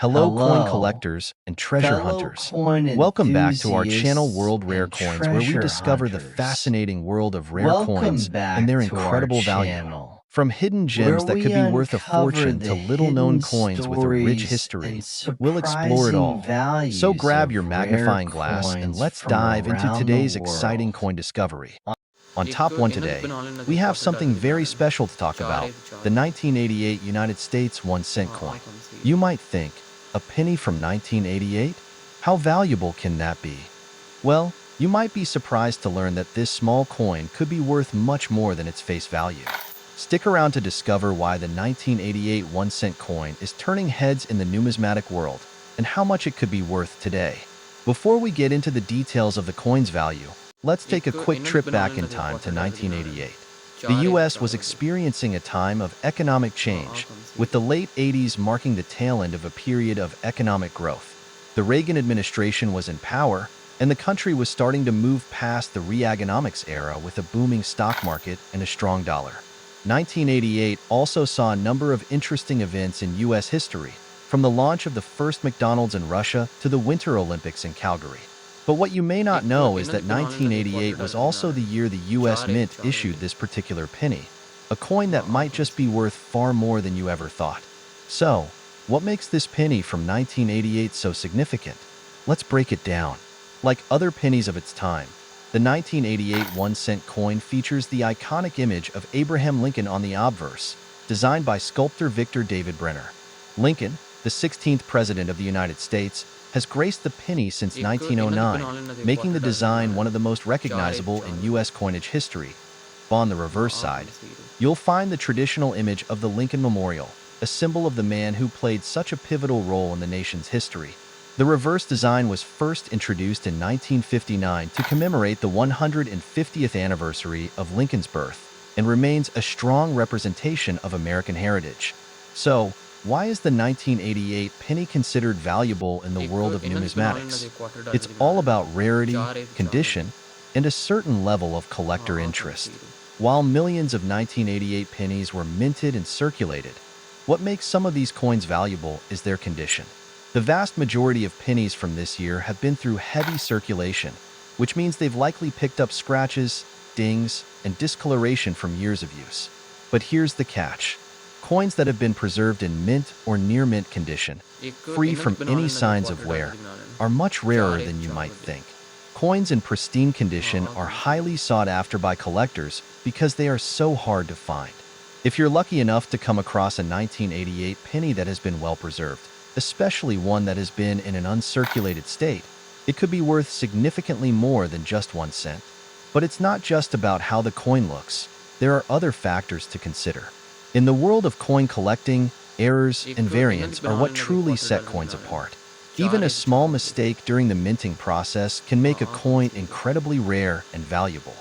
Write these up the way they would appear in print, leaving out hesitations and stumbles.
Hello, coin Hello, collectors and treasure fellow hunters. coin Welcome back to our channel enthusiasts World Rare and Coins, where we treasure discover the hunters. fascinating world of rare Welcome coins and back their to our incredible value. channel, From hidden where gems that we could be worth a uncover fortune to the little-known hidden coins with a rich stories and history, we'll explore it surprising all. So values grab your of rare magnifying glass and coins let's from dive into around the today's exciting world. coin discovery. On एक top one कहना today, बनाने लगे we have quarter something डाले दिखा very रहे हैं special to talk चार about, है तो the चार 1988 United States 1 cent हाँ coin. आइकन से You might think, a penny from 1988? How valuable can that be? Well, you might be surprised to learn that this small coin could be worth much more than its face value. Stick around to discover why the 1988 1 cent coin is turning heads in the numismatic world and how much it could be worth today. Before we get into the details of the coin's value, let's take a एक quick इन्हें trip बनाने back in लगे time to quarter डाले दिखा रहे हैं 1988. The चार है तो US चार was वाले experiencing a time of economic हाँ change, आइकन से with the late 80s marking the tail end of a period of economic growth. The Reagan administration was in power, and the country was starting to move past the Reaganomics era with a booming stock market and a strong dollar. 1988 also saw a number of interesting events in US history, from the launch of the first McDonald's in Russia to the Winter Olympics in Calgary. But what you may not एक know is इन्हें that बनाने लगे 1988 quarter was डाले दिखा also रहे the हैं year the US चार है Mint तो चार issued वाले this particular penny, a coin हाँ that might आइकन just से be worth far more than you ever thought. So, what makes this penny from 1988 so significant? Let's break it down. Like other pennies of its time, the 1988 1 cent coin features the iconic image of Abraham Lincoln on the obverse, designed by sculptor Victor David Brenner. Lincoln, the 16th President of the United States, has graced the penny since एक इन्हें 1909, बनाने लगे making the quarter डाले दिखा design रहे one हैं of the most चार है तो recognizable चार in वाले U.S. coinage history. On the हाँ reverse side, आइकन से you'll find the traditional image of the Lincoln Memorial, a symbol of the man who played such a pivotal role in the nation's history. The reverse design was first introduced in 1959 to commemorate the 150th anniversary of Lincoln's birth and remains a strong representation of American heritage. So, why is the 1988 penny considered valuable in the world एक of इन्हें बनाने numismatics? लगे quarter डाले It's दिखा all रहे हैं about rarity, चार है तो चार वाले condition, and a certain level of हाँ collector आइकन interest. से While millions of 1988 pennies were minted and circulated, what makes some of these coins valuable is their condition. The vast majority of pennies from this year have been through heavy circulation, which means they've likely picked up scratches, dings, and discoloration from years of use. But here's the catch. Coins that have been preserved in mint or near mint condition, एक free इन्हें from बनाने any लगे signs of quarter डाले wear, दिखा रहे हैं are much चार rarer है than तो you चार might वाले think. Coins in pristine condition हाँ are आइकन से highly sought after by collectors because they are so hard to find. If you're lucky enough to come across a 1988 penny that has been well preserved, especially one that has been in an uncirculated state, it could be worth significantly more than just 1 cent. But it's not just about how the coin looks. There are other factors to consider. In the world of coin collecting, errors and एक इन्हें variants are बनाने what लगे truly quarter set डाले coins दिखा रहे हैं apart. चार Even है a तो small चार वाले mistake during the minting process can हाँ make a आइकन coin से incredibly rare and valuable.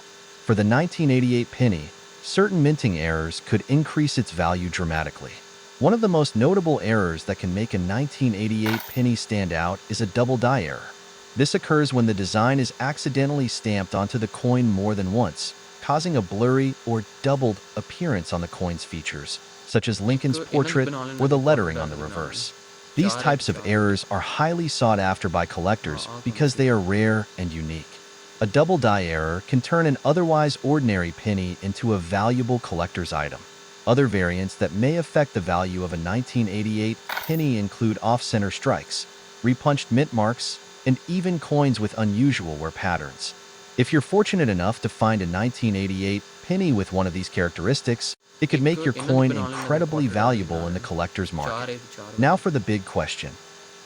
For the 1988 penny, certain minting errors could increase its value dramatically. One of the most notable errors that can make a 1988 penny stand out is a double die error. This occurs when the design is accidentally stamped onto the coin more than once, causing a blurry or doubled appearance on the coin's features, such as एक Lincoln's इन्हें portrait बनाने or the लगे quarter lettering on the डाले दिखा रहे हैं reverse. These चार है तो types of चार वाले errors are highly sought after by हाँ collectors आइकन because से they are rare and unique. A double die error can turn an otherwise ordinary penny into a valuable collector's item. Other variants that may affect the value of a 1988 penny include off-center strikes, repunched mint marks, and even coins with unusual wear patterns. If you're fortunate enough to find a 1988 penny with one of these characteristics, it could make your एक इन्हें coin बनाने लगे incredibly quarter डाले दिखा valuable in रहे the हैं collector's चार market. है तो चार Now वाले for the big question.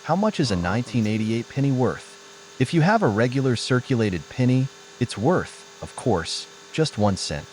How much is a हाँ आइकन से 1988 penny worth? If you have a regular circulated penny, it's worth, of course, just 1 cent.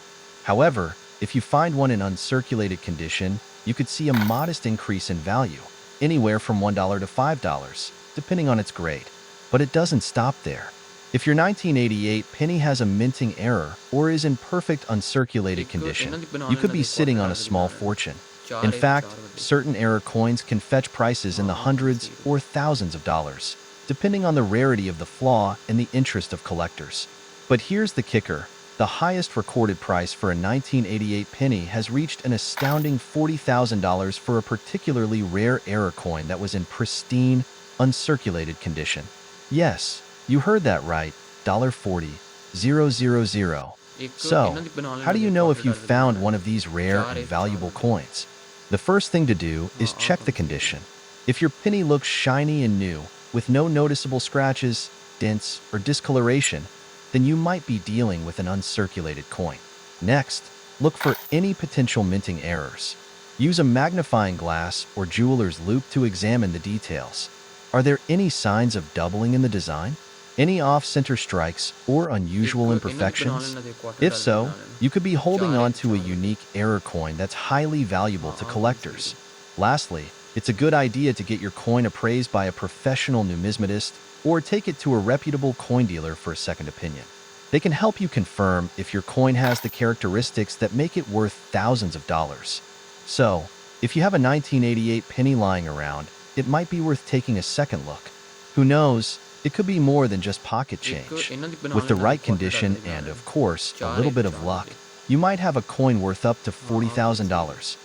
However, if you find one in uncirculated condition, you could see a modest increase in value, anywhere from $1 to $5, depending on its grade. But it doesn't stop there. If your 1988 penny has a minting error or is in perfect uncirculated एक condition, इन्हें you बनाने could be लगे sitting quarter on a डाले दिखा small रहे हैं fortune. चार In है तो fact, चार वाले certain error coins can fetch prices in हाँ the आइकन hundreds से or thousands of dollars, depending on the rarity of the flaw and the interest of collectors. But here's the kicker. The highest recorded price for a 1988 penny has reached an astounding $40,000 for a particularly rare error coin that was in pristine, uncirculated condition. Yes, you heard that right, $40,000. So, how do you know if you found one of these rare and valuable coins? The first thing to do is check the condition. If your penny looks shiny and new, with no noticeable scratches, dents, or discoloration, then you might be dealing with an uncirculated coin. Next, look for any potential minting errors. Use a magnifying glass or jeweler's loupe to examine the details. Are there any signs of doubling in the design? Any off-center strikes or unusual imperfections? If so, you could be holding on to a unique error coin that's highly valuable to collectors. Lastly, it's a good idea to get your coin appraised by a professional numismatist or take it to a reputable coin dealer for a second opinion. They can help you confirm if your coin has the characteristics that make it worth thousands of dollars. So, if you have a 1988 penny lying around, it might be worth taking a second look. Who knows? It could be more than just pocket change. With the right condition and, of course, a little bit of luck, you might have a coin worth up to $40,000.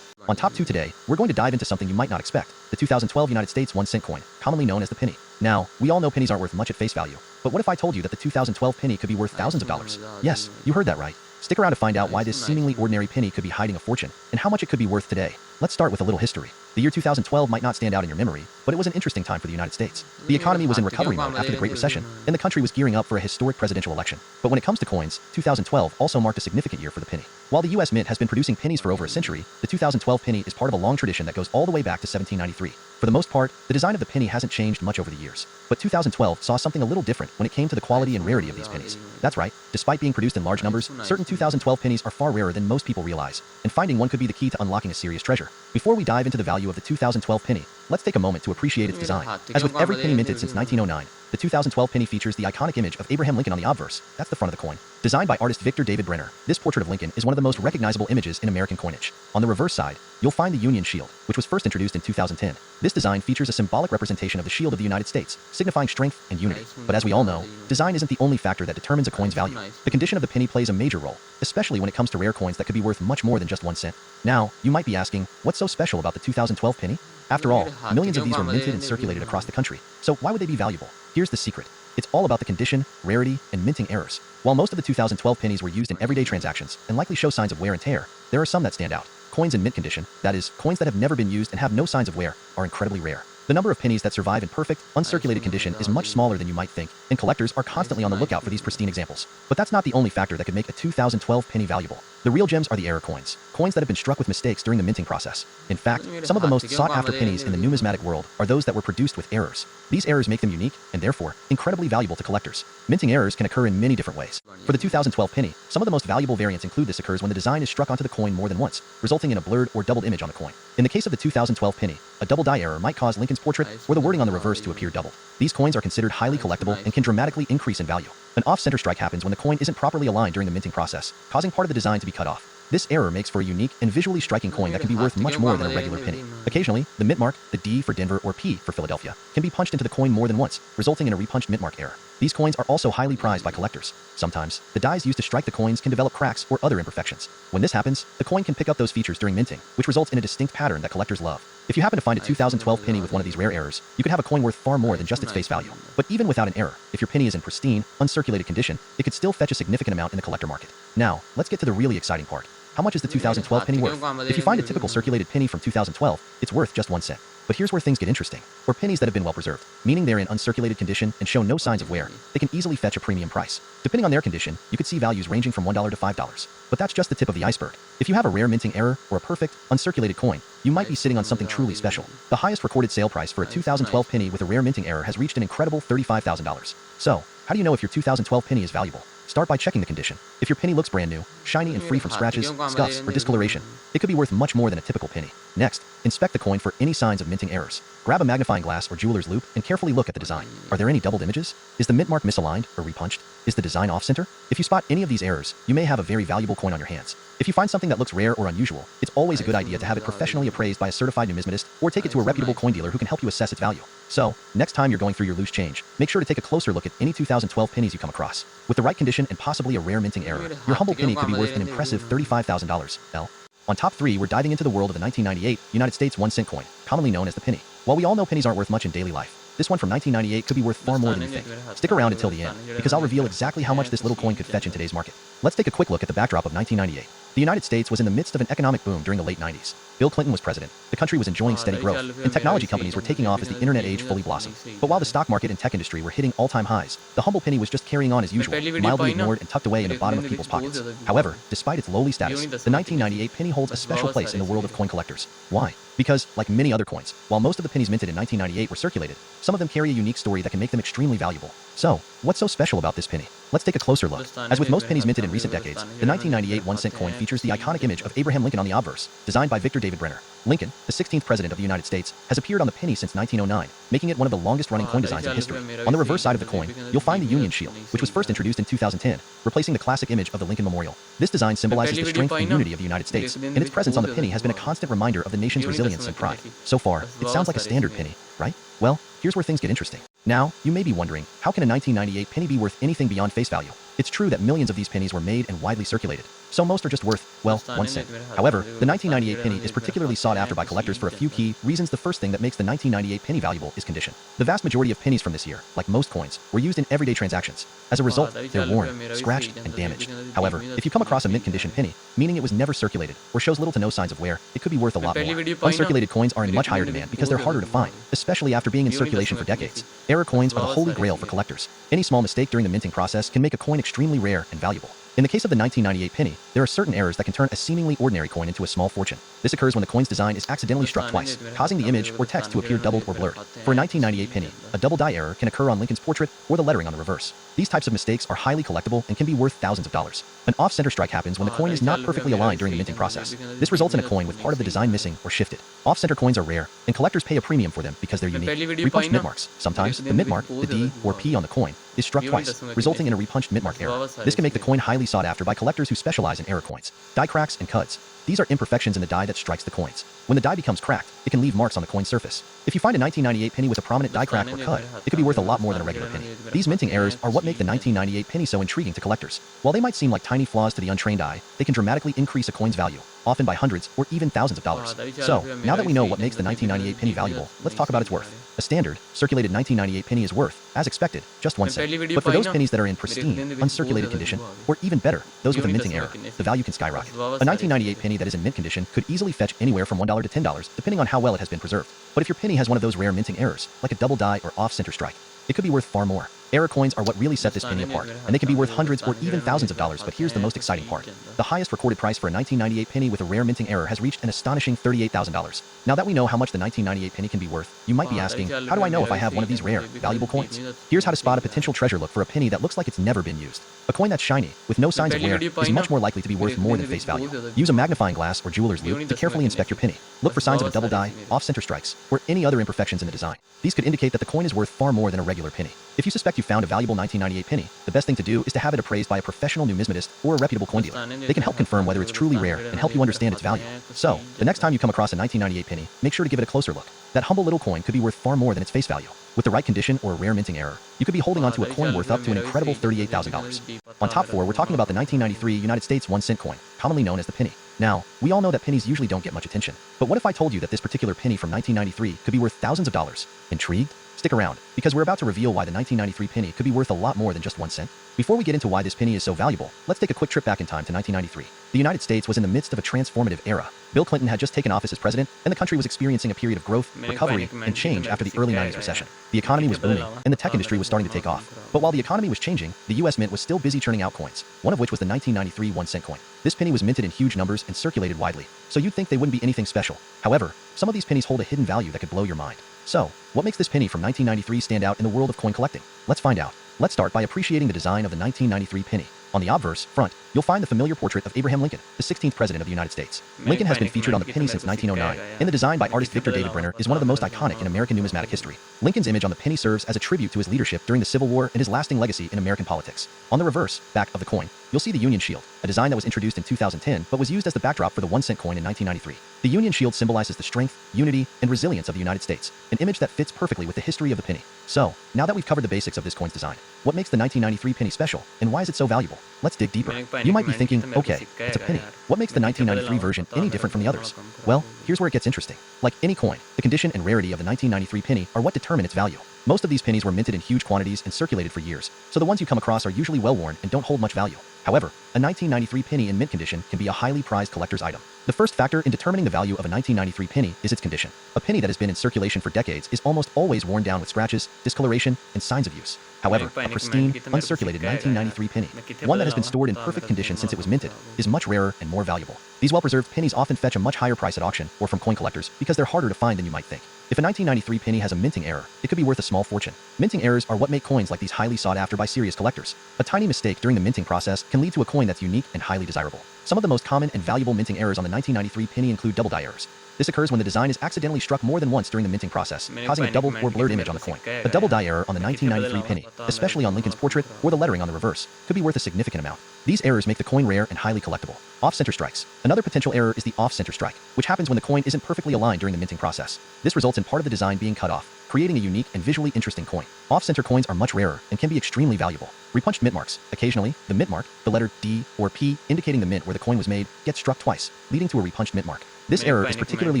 On Top 2 today, we're going to dive into something you might not expect, the 2012 United States 1 cent coin, commonly known as the penny. Now, we all know pennies aren't worth much at face value, but what if I told you that the 2012 penny could be worth thousands of dollars? Yes, you heard that right. Stick around to find out why this seemingly ordinary penny could be hiding a fortune, and how much it could be worth today. Let's start with a little history. The year 2012 might not stand out in your memory, but it was an interesting time for the United States. The economy was in recovery mode after the Great Recession, and the country was gearing up for a historic presidential election. But when it comes to coins, 2012 also marked a significant year for the penny. While the U.S. Mint has been producing pennies for over a century, the 2012 penny is part of a long tradition that goes all the way back to 1793. For the most part, the design of the penny hasn't changed much over the years. But 2012 saw something a little different when it came to the quality and rarity of these pennies. That's right, despite being produced in large numbers, certain 2012 pennies are far rarer than most people realize, and finding one could be the key to unlocking a serious treasure. Before we dive into the value of the 2012 penny, let's take a moment to appreciate its design. As with every penny minted since 1909, the 2012 penny features the iconic image of Abraham Lincoln on the obverse. That's the front of the coin. Designed by artist Victor David Brenner, this portrait of Lincoln is one of the most recognizable images in American coinage. On the reverse side, you'll find the Union Shield, which was first introduced in 2010. This design features a symbolic representation of the shield of the United States, signifying strength and unity. But as we all know, design isn't the only factor that determines a coin's value. The condition of the penny plays a major role, especially when it comes to rare coins that could be worth much more than just 1 cent. Now, you might be asking, what's so special about the 2012 penny? After all, millions of these were minted and circulated across the country, so why would they be valuable? Here's the secret. It's all about the condition, rarity, and minting errors. While most of the 2012 pennies were used in everyday transactions and likely show signs of wear and tear, there are some that stand out. Coins in mint condition, that is, coins that have never been used and have no signs of wear, are incredibly rare. The number of pennies that survive in perfect, uncirculated condition is much smaller than you might think, and collectors are constantly on the lookout for these pristine examples. But that's not the only factor that could make a 2012 penny valuable. The real gems are the error coins, coins that have been struck with mistakes during the minting process. In fact, some of the most sought-after pennies in the numismatic world are those that were produced with errors. These errors make them unique, and therefore, incredibly valuable to collectors. Minting errors can occur in many different ways. For the 2012 penny, some of the most valuable variants include this occurs when the design is struck onto the coin more than once, resulting in a blurred or doubled image on the coin. In the case of the 2012 penny, a double die error might cause Lincoln's portrait or the wording on the reverse to appear doubled. These coins are considered highly collectible and can dramatically increase in value. An off-center strike happens when the coin isn't properly aligned during the minting process, causing part of the design to be cut off. This error makes for a unique and visually striking coin that can be worth much more than a regular penny. Occasionally, the mint mark, the D for Denver or P for Philadelphia, can be punched into the coin more than once, resulting in a repunched mint mark error. These coins are also highly prized by collectors. Sometimes, the dies used to strike the coins can develop cracks or other imperfections. When this happens, the coin can pick up those features during minting, which results in a distinct pattern that collectors love. If you happen to find a 2012 penny with one of these rare errors, you could have a coin worth far more than just its face value. But even without an error, if your penny is in pristine, uncirculated condition, it could still fetch a significant amount in the collector market. Now, let's get to the really exciting part. How much is the 2012 penny worth? If you find a typical circulated penny from 2012, it's worth just 1 cent. But here's where things get interesting. For pennies that have been well preserved, meaning they're in uncirculated condition and show no signs of wear, they can easily fetch a premium price. Depending on their condition, you could see values ranging from $1 to $5. But that's just the tip of the iceberg. If you have a rare minting error or a perfect, uncirculated coin, you might be sitting on something truly special. The highest recorded sale price for a 2012 penny with a rare minting error has reached an incredible $35,000. So, how do you know if your 2012 penny is valuable? Start by checking the condition. If your penny looks brand new, shiny and free from scratches, scuffs, or discoloration, it could be worth much more than a typical penny. Next, inspect the coin for any signs of minting errors. Grab a magnifying glass or jeweler's loupe and carefully look at the design. Are there any doubled images? Is the mint mark misaligned or repunched? Is the design off-center? If you spot any of these errors, you may have a very valuable coin on your hands. If you find something that looks rare or unusual, it's always a good idea to have it professionally appraised by a certified numismatist or take it to a reputable coin dealer who can help you assess its value. So, next time you're going through your loose change, make sure to take a closer look at any 2012 pennies you come across. With the right condition and possibly a rare minting error, your humble penny could be worth an impressive $35,000. On top 3, we're diving into the world of the 1998 United States 1-cent coin, commonly known as the penny. While we all know pennies aren't worth much in daily life, this one from 1998 could be worth far more than you think. Stick around until the end, because I'll reveal exactly how much this little coin could fetch in today's market. Let's take a quick look at the backdrop of 1998. The United States was in the midst of an economic boom during the late 90s. Bill Clinton was president, the country was enjoying steady growth, and technology companies were taking off as the internet age fully blossomed. But while the stock market and tech industry were hitting all-time highs, the humble penny was just carrying on as usual, mildly ignored and tucked away in the bottom of people's pockets. However, despite its lowly status, the 1998 penny holds a special place in the world of coin collectors. Why? Because, like many other coins, while most of the pennies minted in 1998 were circulated, some of them carry a unique story that can make them extremely valuable. So, what's so special about this penny? Let's take a closer look. As with most pennies minted in recent decades, the 1998 1-cent coin features the iconic image of Abraham Lincoln on the obverse, designed by Victor David Brenner. Lincoln, the 16th president of the United States, has appeared on the penny since 1909, making it one of the longest-running coin designs in history. On the reverse side of the coin, you'll find the Union Shield, which was first introduced in 2010, replacing the classic image of the Lincoln Memorial. This design symbolizes the strength and unity of the United States, and its presence on the penny has been a constant reminder of the nation's resilience and pride. So far, it sounds like a standard penny, right? Well, here's where things get interesting. Now, you may be wondering, how can a 1998 penny be worth anything beyond face value? It's true that millions of these pennies were made and widely circulated, so most are just worth, well, 1 cent. However, the 1998 penny is particularly sought after by collectors for a few key reasons. The first thing that makes the 1998 penny valuable is condition. The vast majority of pennies from this year, like most coins, were used in everyday transactions. As a result, they're worn, scratched, and damaged. However, if you come across a mint condition penny, meaning it was never circulated, or shows little to no signs of wear, it could be worth a lot more. Uncirculated coins are in much higher demand because they're harder to find, especially after being in circulation for decades. Error coins are the holy grail for collectors. Any small mistake during the minting process can make a coin extremely rare and valuable. In the case of the 1998 penny, there are certain errors that can turn a seemingly ordinary coin into a small fortune. This occurs when the coin's design is accidentally struck twice, causing the image or text to appear doubled or blurred. For a 1998 penny, a double die error can occur on Lincoln's portrait or the lettering on the reverse. These types of mistakes are highly collectible and can be worth thousands of dollars. An off-center strike happens when the coin is not perfectly aligned during the minting process. This results in a coin with part of the design missing or shifted. Off-center coins are rare, and collectors pay a premium for them because they're unique. Repunched mint marks. Sometimes, the mint mark, the D or P on the coin, is struck twice, resulting in a repunched mint mark error. This can make the coin highly sought after by collectors who specialize in error coins. Die cracks and cuts. These are imperfections in the die that strikes the coins. When the die becomes cracked, it can leave marks on the coin's surface. If you find a 1998 penny with a prominent die crack or cut, it could be worth a lot more than a regular penny. These minting errors are what make the 1998 penny so intriguing to collectors. While they might seem like tiny flaws to the untrained eye, they can dramatically increase a coin's value, often by hundreds or even thousands of dollars. So, now that we know what makes the 1998 penny valuable, let's talk about its worth. A standard, circulated 1998 penny is worth, as expected, just 1 cent. But for those pennies that are in pristine, uncirculated condition, or even better, those with a minting error, the value can skyrocket. A 1998 penny that is in mint condition could easily fetch anywhere from $1 to $10, depending on how well it has been preserved. But if your penny has one of those rare minting errors, like a double die or off-center strike, it could be worth far more. Error coins are what really set this penny apart, and they can be worth hundreds or even thousands of dollars, but here's the most exciting part. The highest recorded price for a 1998 penny with a rare minting error has reached an astonishing $38,000. Now that we know how much the 1998 penny can be worth, you might be asking, how do I know if I have one of these rare, valuable coins? Here's how to spot a potential treasure. Look for a penny that looks like it's never been used. A coin that's shiny, with no signs of wear, is much more likely to be worth more than face value. Use a magnifying glass or jeweler's loupe to carefully inspect your penny. Look for signs of a double die, off-center strikes, or any other imperfections in the design. These could indicate that the coin is worth far more than a regular penny. If you suspect you found a valuable 1998 penny, the best thing to do is to have it appraised by a professional numismatist or a reputable coin dealer. They can help confirm whether it's truly rare and help you understand its value. So, the next time you come across a 1998 penny, make sure to give it a closer look. That humble little coin could be worth far more than its face value. With the right condition or a rare minting error, you could be holding onto a coin worth up to an incredible $38,000. On top 4, we're talking about the 1993 United States 1-cent coin, commonly known as the penny. Now, we all know that pennies usually don't get much attention, but what if I told you that this particular penny from 1993 could be worth thousands of dollars? Intrigued? Stick around, because we're about to reveal why the 1993 penny could be worth a lot more than just 1 cent. Before we get into why this penny is so valuable, let's take a quick trip back in time to 1993. The United States was in the midst of a transformative era. Bill Clinton had just taken office as president, and the country was experiencing a period of growth, recovery, and change after the early 90s recession. The economy was booming, and the tech industry was starting to take off. But while the economy was changing, the US Mint was still busy churning out coins, one of which was the 1993 1-cent coin. This penny was minted in huge numbers and circulated widely, so you'd think they wouldn't be anything special. However, some of these pennies hold a hidden value that could blow your mind. So, what makes this penny from 1993 stand out in the world of coin collecting? Let's find out. Let's start by appreciating the design of the 1993 penny. On the obverse front, you'll find the familiar portrait of Abraham Lincoln, the 16th president of the United States. Lincoln has been featured on the penny since 1909, and the design by artist Victor David Brenner is one of the most iconic in American numismatic history. Lincoln's image on the penny serves as a tribute to his leadership during the Civil War and his lasting legacy in American politics. On the reverse back of the coin, you'll see the Union Shield, a design that was introduced in 2010 but was used as the backdrop for the 1-cent coin in 1993. The Union Shield symbolizes the strength, unity, and resilience of the United States, an image that fits perfectly with the history of the penny. So, now that we've covered the basics of this coin's design, what makes the 1993 penny special, and why is it so valuable? Let's dig deeper. You might be thinking, okay, it's a penny. What makes the 1993 version any different from the others? Well, here's where it gets interesting. Like any coin, the condition and rarity of the 1993 penny are what determine its value. Most of these pennies were minted in huge quantities and circulated for years, so the ones you come across are usually well-worn and don't hold much value. However, a 1993 penny in mint condition can be a highly prized collector's item. The first factor in determining the value of a 1993 penny is its condition. A penny that has been in circulation for decades is almost always worn down with scratches, discoloration, and signs of use. However, a pristine, uncirculated 1993 penny, one that has been stored in perfect condition since it was minted, is much rarer and more valuable. These well-preserved pennies often fetch a much higher price at auction or from coin collectors because they're harder to find than you might think. If a 1993 penny has a minting error, it could be worth a small fortune. Minting errors are what make coins like these highly sought after by serious collectors. A tiny mistake during the minting process can lead to a coin that's unique and highly desirable. Some of the most common and valuable minting errors on the 1993 penny include double die errors. This occurs when the design is accidentally struck more than once during the minting process, causing a doubled or blurred image on the coin. A double die error on the 1993 penny, especially on Lincoln's portrait or the lettering on the reverse, could be worth a significant amount. These errors make the coin rare and highly collectible. Off-center strikes. Another potential error is the off-center strike, which happens when the coin isn't perfectly aligned during the minting process. This results in part of the design being cut off, creating a unique and visually interesting coin. Off-center coins are much rarer and can be extremely valuable. Repunched mint marks. Occasionally, the mint mark, the letter D or P indicating the mint where the coin was made, gets struck twice, leading to a repunched mint mark. This error is particularly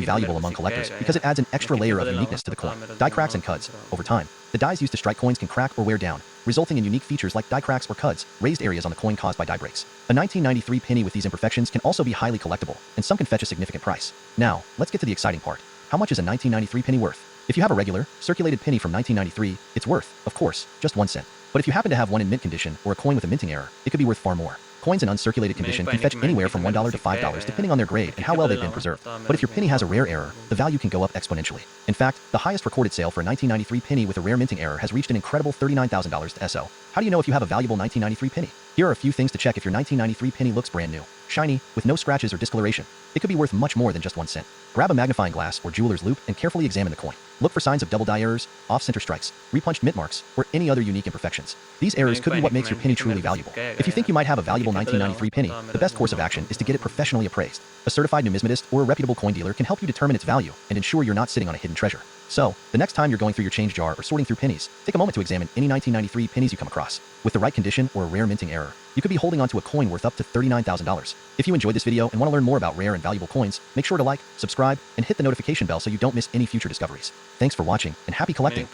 valuable among collectors because it adds an extra layer of uniqueness to the coin. Die cracks and cuds. Over time, the dies used to strike coins can crack or wear down, resulting in unique features like die cracks or cuds, raised areas on the coin caused by die breaks. A 1993 penny with these imperfections can also be highly collectible, and some can fetch a significant price. Now, let's get to the exciting part. How much is a 1993 penny worth? If you have a regular, circulated penny from 1993, it's worth, of course, just 1 cent. But if you happen to have one in mint condition or a coin with a minting error, it could be worth far more. Coins in uncirculated condition can fetch anywhere from $1 to $5 depending on their grade and how well they've been preserved. But if your penny has a rare error, the value can go up exponentially. In fact, the highest recorded sale for a 1993 penny with a rare minting error has reached an incredible $39,000 to SO. How do you know if you have a valuable 1993 penny? Here are a few things to check if your 1993 penny looks brand new, shiny, with no scratches or discoloration. It could be worth much more than just 1 cent. Grab a magnifying glass or jeweler's loupe and carefully examine the coin. Look for signs of double die errors, off-center strikes, repunched mint marks, or any other unique imperfections. These errors could be what makes your penny truly valuable. If you think you might have a valuable 1993 penny, the best course of action is to get it professionally appraised. A certified numismatist or a reputable coin dealer can help you determine its value and ensure you're not sitting on a hidden treasure. So, the next time you're going through your change jar or sorting through pennies, take a moment to examine any 1993 pennies you come across. With the right condition or a rare minting error, you could be holding onto a coin worth up to $39,000. If you enjoyed this video and want to learn more about rare and valuable coins, make sure to like, subscribe, and hit the notification bell so you don't miss any future discoveries. Thanks for watching, and happy collecting!